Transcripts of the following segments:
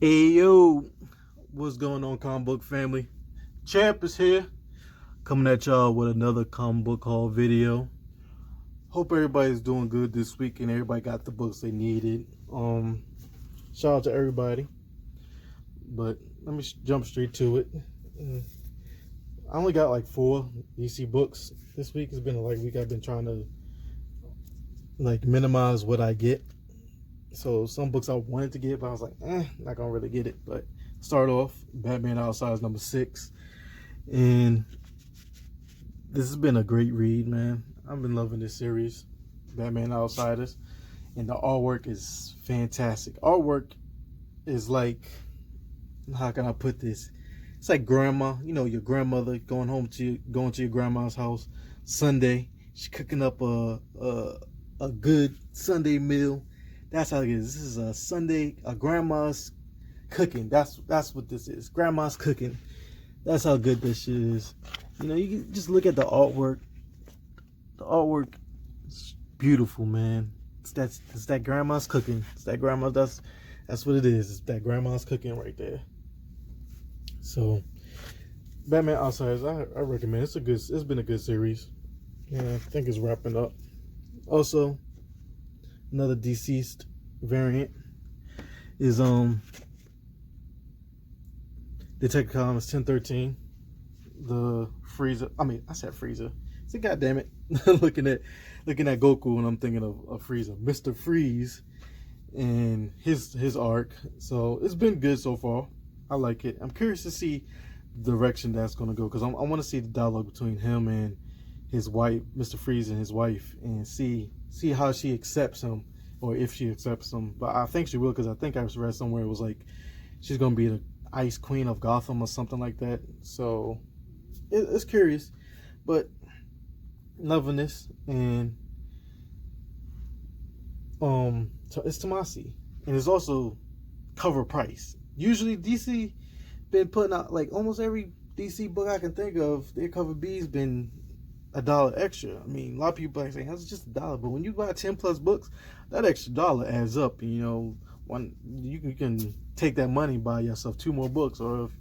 Hey yo, what's going on, comic book family? Champ is here, coming at y'all with another comic book haul video. Hope everybody's doing good this week and everybody got the books they needed. Shout out to everybody. But let me jump straight to it. I only got like 4 DC books this week. It's been a week. I've been trying to minimize what I get. So some books I wanted to get, but I was like, not gonna really get it. But start off, Batman Outsiders number 6. And this has been a great read, man. I've been loving this series, Batman Outsiders. And the artwork is fantastic. Artwork is like, how can I put this? It's like grandma, your grandmother going to your grandma's house Sunday. She's cooking up a good Sunday meal. That's how it is. This is a grandma's cooking. That's what this is. Grandma's cooking. That's how good this shit is. You can just look at the artwork. The artwork is beautiful, man. It's that grandma's cooking. It's that grandma. That's what it is. It's that grandma's cooking right there. So, Batman Outsiders, I recommend. It's been a good series. Yeah, I think it's wrapping up. Also, another deceased variant is Detective Comics 1013. The Frieza. I said Frieza. So goddamn it, looking at Goku and I'm thinking of Frieza, Mr. Freeze, and his arc. So it's been good so far. I like it. I'm curious to see the direction that's gonna go because I want to see the dialogue between him and his wife, Mr. Freeze, and his wife, and see how she accepts him, or if she accepts him. But I think she will, because I think I read somewhere it was like she's gonna be the Ice Queen of Gotham or something like that. So it's curious, but loving this. And it's Tomasi, and it's also cover price. Usually DC been putting out like almost every DC book I can think of, their cover B's been $1 extra. I mean, a lot of people are saying it's just $1, but when you buy 10 plus books, that extra dollar adds up. One you can take that money, buy yourself 2 more books, or if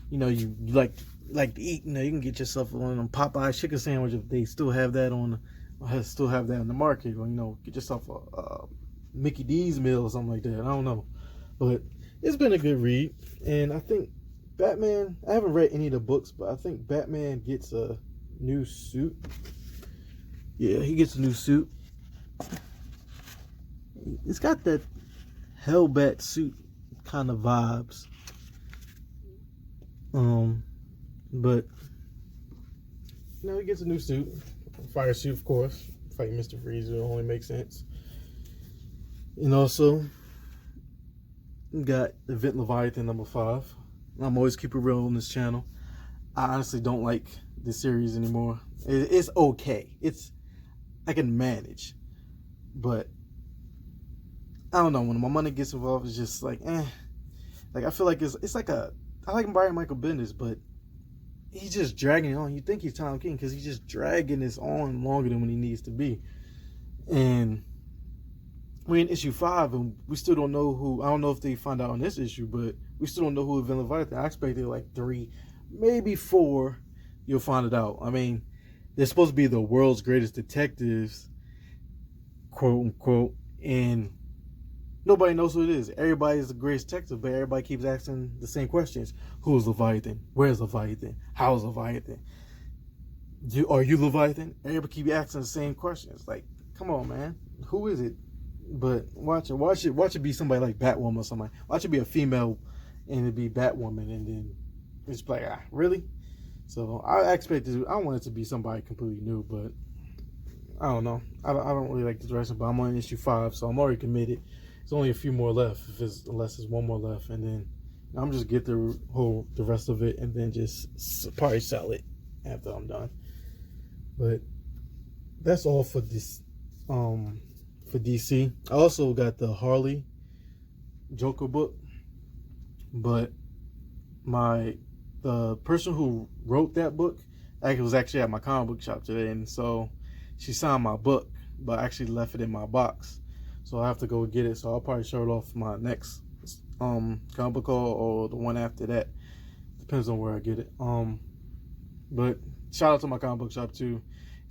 you like to eat, you can get yourself one of them Popeye chicken sandwich if they still have that in the market, or get yourself a Mickey D's meal or something like that. I don't know, but it's been a good read, and I think Batman. I haven't read any of the books, but I think Batman gets a new suit. Yeah, he gets a new suit. It's got that Hellbat suit kind of vibes. But he gets a new suit, fire suit, of course. Fighting Mr. Freeze, it only makes sense. And also got Event Leviathan number 5. I'm always keep it real on this channel. I honestly don't like this series anymore. It's okay. I can manage, but I don't know. When my money gets involved, it's just like, Like I feel like it's like I like Brian Michael Bendis, but he's just dragging it on. You think he's Tom King because he's just dragging this on longer than when he needs to be. And we're in issue 5, and we still don't know who. I don't know if they find out on this issue, but we still don't know who Event Leviathan. I expected like 3, maybe 4. You'll find it out. I mean, they're supposed to be the world's greatest detectives, quote unquote, and nobody knows who it is. Everybody is the greatest detective, but everybody keeps asking the same questions. Who's Leviathan? Where's Leviathan? How's Leviathan? Are you Leviathan? Everybody keep asking the same questions. Like, come on, man. Who is it? But watch it be somebody like Batwoman or somebody. Watch it be a female and it be Batwoman, and then it's like, really? So I want it to be somebody completely new, but I don't know. I don't really like the direction, but I'm on issue 5, so I'm already committed. There's only a few more left, unless there's one more left, and then I'm just get the rest of it, and then just probably sell it after I'm done. But that's all for this, for DC. I also got the Harley Joker book, but the person who wrote that book was actually at my comic book shop today, and so she signed my book, but I actually left it in my box. So I have to go get it. So I'll probably show it off my next comic book haul or the one after that. Depends on where I get it. But shout out to my comic book shop too.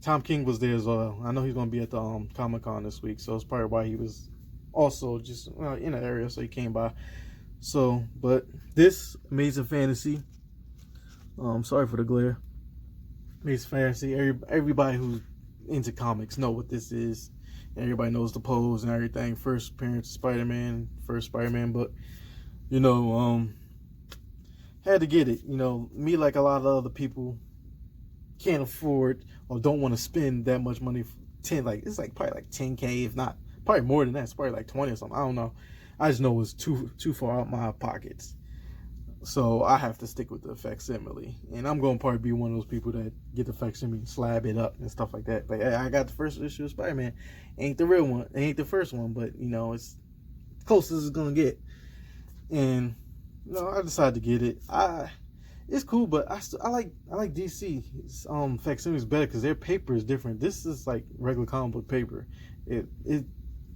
Tom King was there as well. I know he's gonna be at the Comic-Con this week, so it's probably why he was also just in the area, so he came by. So, but this Amazing Fantasy, sorry for the glare. Amazing Fantasy. Everybody who's into comics know what this is. Everybody knows the pose and everything. First appearance of Spider-Man, first Spider-Man book. You know, had to get it. You know, me like a lot of other people can't afford or don't want to spend that much money. It's like probably like 10K, if not probably more than that. It's probably like 20 or something. I don't know. I just know it's too far out my pockets. So I have to stick with the facsimile, and I'm gonna probably be one of those people that get the facsimile and slab it up and stuff like that. But I got the first issue of Spider-Man. Ain't the real one. It ain't the first one, but you know it's close as it's gonna get. And you know I decided to get it. It's cool, but I like DC. Facsimile is better because their paper is different. This is like regular comic book paper. It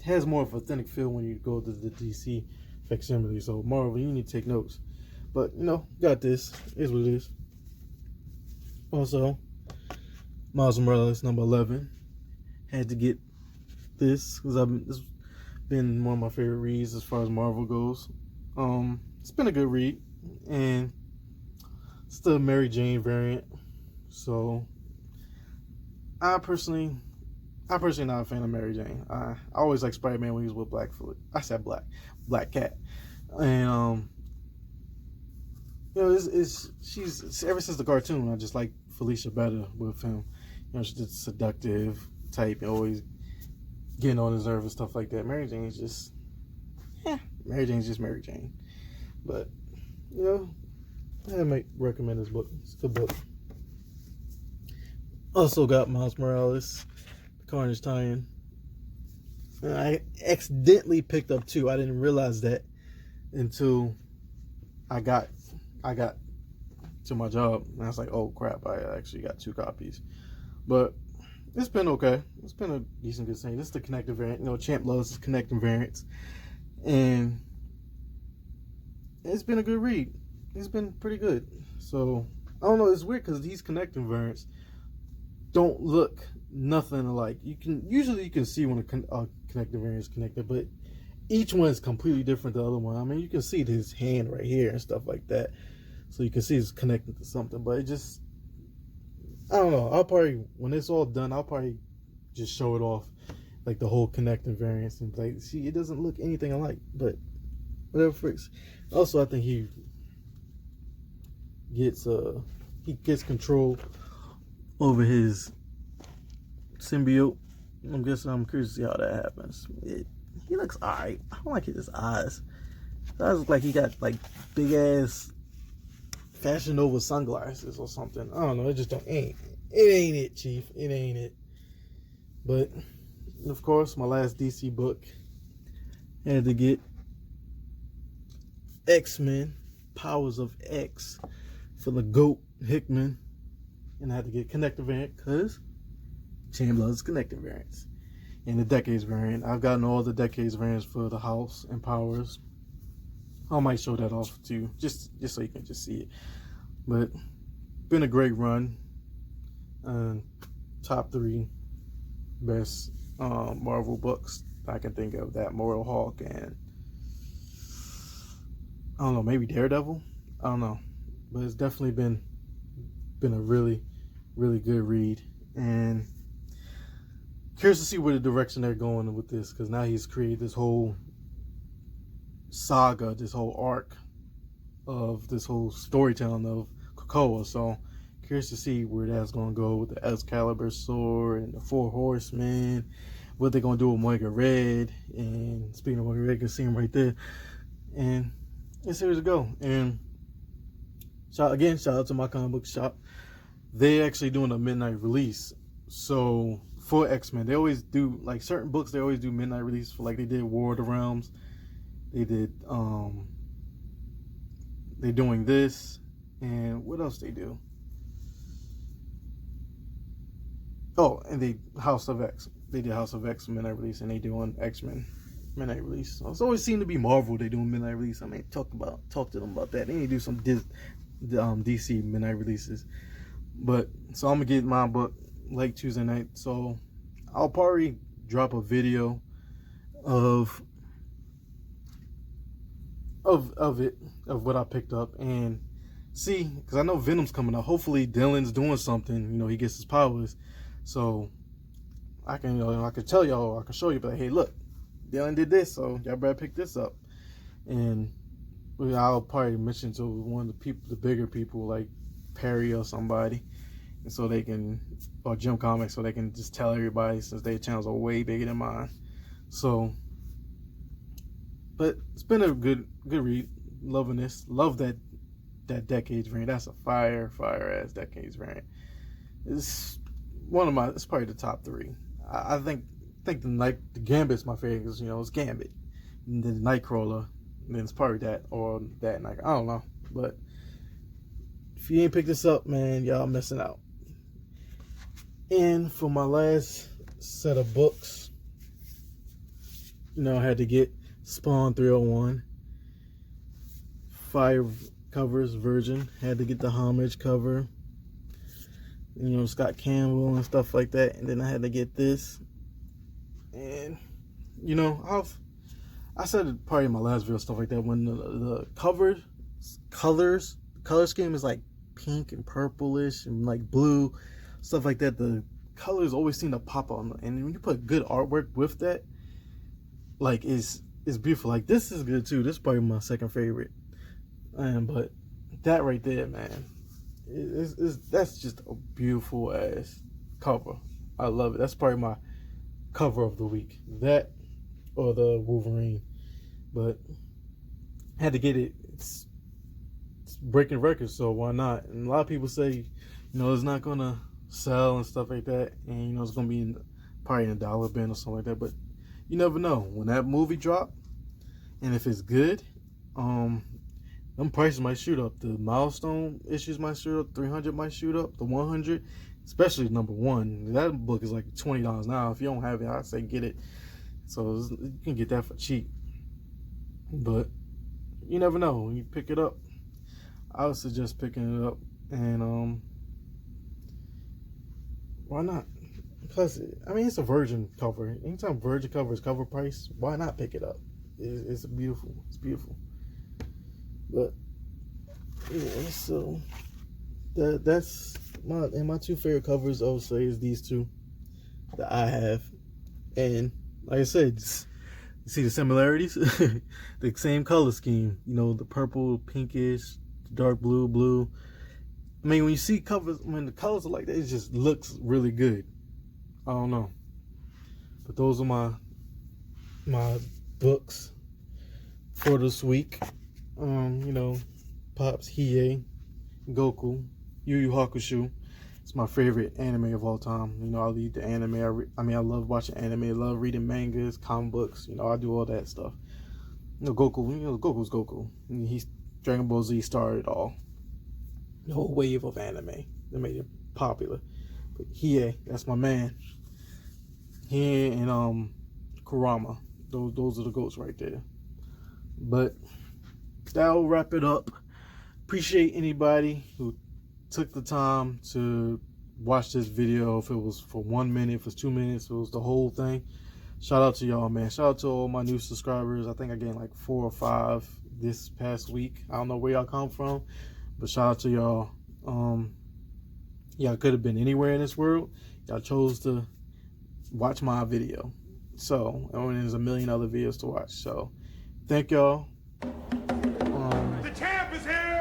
has more of an authentic feel when you go to the DC facsimile. So Marvel, you need to take notes. But you know, got this. Is what it is. Also, Miles Morales #11. Had to get this because it's been one of my favorite reads as far as Marvel goes. It's been a good read, and it's the Mary Jane variant. So I personally not a fan of Mary Jane. I always like Spider-Man when he was with Blackfoot. I said Black Cat, and you know, she's ever since the cartoon. I just like Felicia better with him. You know, she's just seductive type, and always getting on his nerves and stuff like that. Mary Jane's just Mary Jane. But you know, I might recommend this book. It's a good book. Also got Miles Morales, the Carnage tie-in. I accidentally picked up 2. I didn't realize that until I got to my job, and I was like, oh crap, I actually got 2 copies. But it's been okay. It's been a decent good thing. This is the connecting variant. You know, Champ loves his connecting variants, and it's been a good read. It's been pretty good. So I don't know. It's weird because these connecting variants don't look nothing alike. You can see when a connecting variant is connected, but each one is completely different than the other one. I mean, you can see his hand right here and stuff like that. So you can see it's connected to something, but it just, I don't know. I'll probably, when it's all done, I'll probably just show it off, like the whole connecting variants, and like, see, it doesn't look anything alike, but whatever freaks. Also, I think he gets control over his symbiote. I'm curious to see how that happens. He looks alright. I don't like his eyes. His eyes look like he got like big ass Fashion Nova sunglasses or something. I don't know. It just ain't it, Chief. It ain't it. But of course, my last DC book had to get X-Men, Powers of X for the GOAT Hickman, and I had to get Connector variant because Champ loves Connector variants. And the Decades variant, I've gotten all the Decades variants for the House and Powers. I might show that off too, just so you can just see it. But been a great run. Top 3 best Marvel books I can think of. That Mortal Hulk and I don't know, maybe Daredevil. I don't know, but it's definitely been a really good read, and curious to see where the direction they're going with this, because now he's created this whole saga, this whole arc of this whole storytelling of Krakoa. So curious to see where that's going to go with the Excalibur sword and the 4 Horsemen, what they're going to do with Omega Red. And speaking of Omega Red, you can see him right there. And it's here to go. And shout out to my comic book shop. They're actually doing a midnight release. So for X-Men, they always do, like certain books, they always do midnight release. For like they did War of the Realms. They did, they're doing this. And what else they do? Oh, and they House of X. They did House of X midnight release, and they doing X-Men midnight release. It's always seemed to be Marvel they doing midnight release. I mean, talk to them about that. They need to do some DC midnight releases. But so I'm gonna get my book late Tuesday night. So I'll probably drop a video of what I picked up and see, because I know Venom's coming out. Hopefully Dylan's doing something. You know, he gets his powers, so I can I can tell y'all, I can show you, but hey, look, Dylan did this, so y'all better pick this up. And I'll probably mention to one of the people, the bigger people like Perry or somebody, and so they can, or Jim Comics, so they can just tell everybody, since their channels are way bigger than mine. So, but it's been a good read. Loving this. Love that Decades variant. That's a fire ass Decades variant. It's one of my. It's probably the top 3. I think the Gambit's my favorite, because, you know, it's Gambit, and then Nightcrawler, and then it's probably that or that Night. I don't know, but if you ain't picked this up, man, y'all missing out. And for my last set of books, you know, I had to get Spawn 301 Fire covers Virgin. Had to get the Homage cover, you know, Scott Campbell and stuff like that. And then I had to get this. And you know, I said it probably in my last video, stuff like that, when the color scheme is like pink and purplish and like blue, stuff like that, the colors always seem to pop on. And when you put good artwork with that, like, it's beautiful. Like, this is good too. This is probably my second favorite. But that right there, man, that's just a beautiful ass cover. I love it. That's probably my cover of the week. That or the Wolverine. But I had to get it. It's breaking records, so why not? And a lot of people say, you know, it's not gonna sell and stuff like that, and you know, it's gonna be probably in a dollar bin or something like that. But you never know. When that movie drop, and if it's good, them prices might shoot up. The milestone issues might shoot up. 300 might shoot up. The 100, especially number 1. That book is like $20 now. If you don't have it, I'd say get it. So you can get that for cheap. But you never know. When you pick it up, I would suggest picking it up. And why not? Plus, I mean, it's a Virgin cover. Anytime Virgin cover is cover price, why not pick it up? It's beautiful. It's beautiful. But yeah, so that's my 2 favorite covers. I would say is these 2 that I have. And like I said, you see the similarities. The same color scheme, you know, the purple, pinkish, dark blue. I mean, when you see covers, when the colors are like that, it just looks really good. I don't know, but those are my books for this week. You know, Pops, Hiei, Goku, Yu Yu Hakusho. It's my favorite anime of all time. You know, I read the anime. I mean, I love watching anime. I love reading mangas, comic books. You know, I do all that stuff. You know, Goku's Goku. He's Dragon Ball Z started it all. The whole wave of anime that made it popular. But Hiei, that's my man. Hiei and Kurama. Those are the goats right there. But that'll wrap it up. Appreciate anybody who took the time to watch this video. If it was for 1 minute, if it was 2 minutes, if it was the whole thing. Shout out to y'all, man. Shout out to all my new subscribers. I think I gained like 4 or 5 this past week. I don't know where y'all come from, but shout out to y'all. Y'all could have been anywhere in this world. Y'all chose to watch my video. So, and there's a million other videos to watch. So, thank y'all. The champ is here.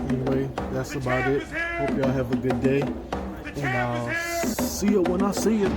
Anyway, that's about it. Hope y'all have a good day. And I'll see you when I see you.